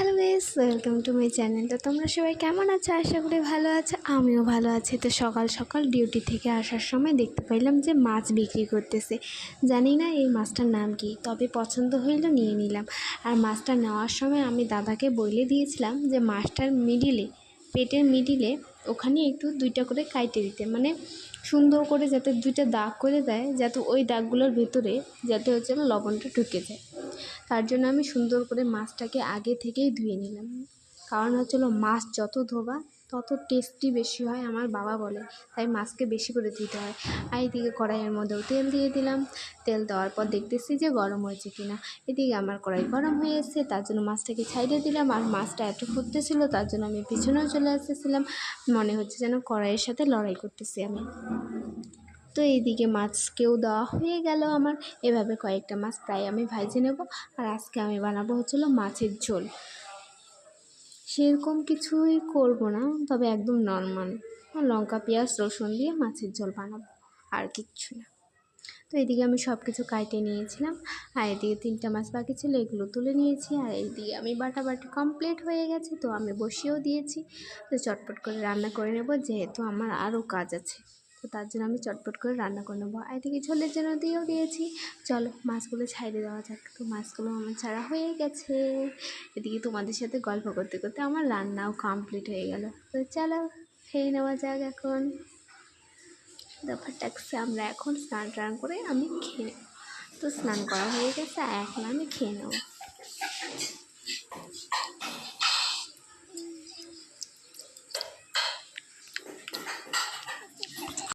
Hello guys, welcome to my channel. তো তোমরা সবাই কেমন আছো? আশা করি ভালো আছো, আমিও ভালো আছি। তো সকাল সকাল ডিউটি থেকে আসার সময় দেখতে পাইলাম যে মাছ বিক্রি করতেছে। জানি না এই মাছটার নাম কি, তবে পছন্দ হইলো নিয়ে নিলাম। আর মাছটা নেওয়ার সময় আমি দাদাকে বলে দিয়েছিলাম যে মাছটার মিডিলে, পেটের মিডিলে ওখানে একটু দুইটা করে কাইটে দিতে, মানে সুন্দর করে যাতে দুইটা দাগ করে দেয়, যাতে ওই দাগগুলোর ভেতরে যাতে হচ্ছে না লবণটা ঢুকে যায়। তার জন্য আমি সুন্দর করে মাছটাকে আগে থেকেই ধুয়ে নিলাম। কারণ হচ্ছিলো মাছ যত ধোবা তত টেস্টি বেশি হয়, আমার বাবা বলে। তাই মাছকে বেশি করে ধুতে হয়। আর এদিকে কড়াইয়ের মধ্যেও তেল দিয়ে দিলাম। তেল দেওয়ার পর দেখতেছি যে গরম হয়েছে কিনা। এদিকে আমার কড়াই গরম হয়ে এসেছে, তার জন্য মাছটাকে ছাইড়ে দিলাম। আর মাছটা এত ফুটতেছিল, তার জন্য আমি পিছনেও চলে এসেছিলাম। মনে হচ্ছে যেন কড়াইয়ের সাথে লড়াই করতেছি আমি। তো এইদিকে মাছকেও দেওয়া হয়ে গেল আমার। এভাবে কয়েকটা মাছ প্রায় আমি ভাজে নেব। আর আজকে আমি বানাবো হচ্ছিলো মাছের ঝোল। সেরকম কিছুই করব না, তবে একদম নর্মাল লঙ্কা পেঁয়াজ রসুন দিয়ে মাছের ঝোল বানাবো, আর কিচ্ছু না। তো এদিকে আমি সব কিছু কাটে নিয়েছিলাম। আর এদিকে 3টা মাছ বাকি ছিল, এগুলো তুলে নিয়েছি। আর এইদিকে আমি বাটাবাটি কমপ্লিট হয়ে গেছে, তো আমি বসিয়েও দিয়েছি। তো চটপট করে রান্না করে নেব, যেহেতু আমার আরও কাজ আছে। তো তার জন্য আমি চটপট করে রান্না করে নেবো। আর এদিকে ঝোলের জন্য দিয়েও দিয়েছি। চলো মাছগুলো ছাইড়ে দেওয়া যাক। তো মাছগুলো আমার ছাড়া হয়ে গেছে। এদিকে তোমাদের সাথে গল্প করতে করতে আমার রান্নাও কমপ্লিট হয়ে গেল। তো চলো খেয়ে নেওয়া যাক এখন। ব্যাপারটাকে আমরা এখন স্নান টান করে আমি খেয়ে নেব। তো স্নান করা হয়ে গেছে, এখন আমি খেয়ে নেব।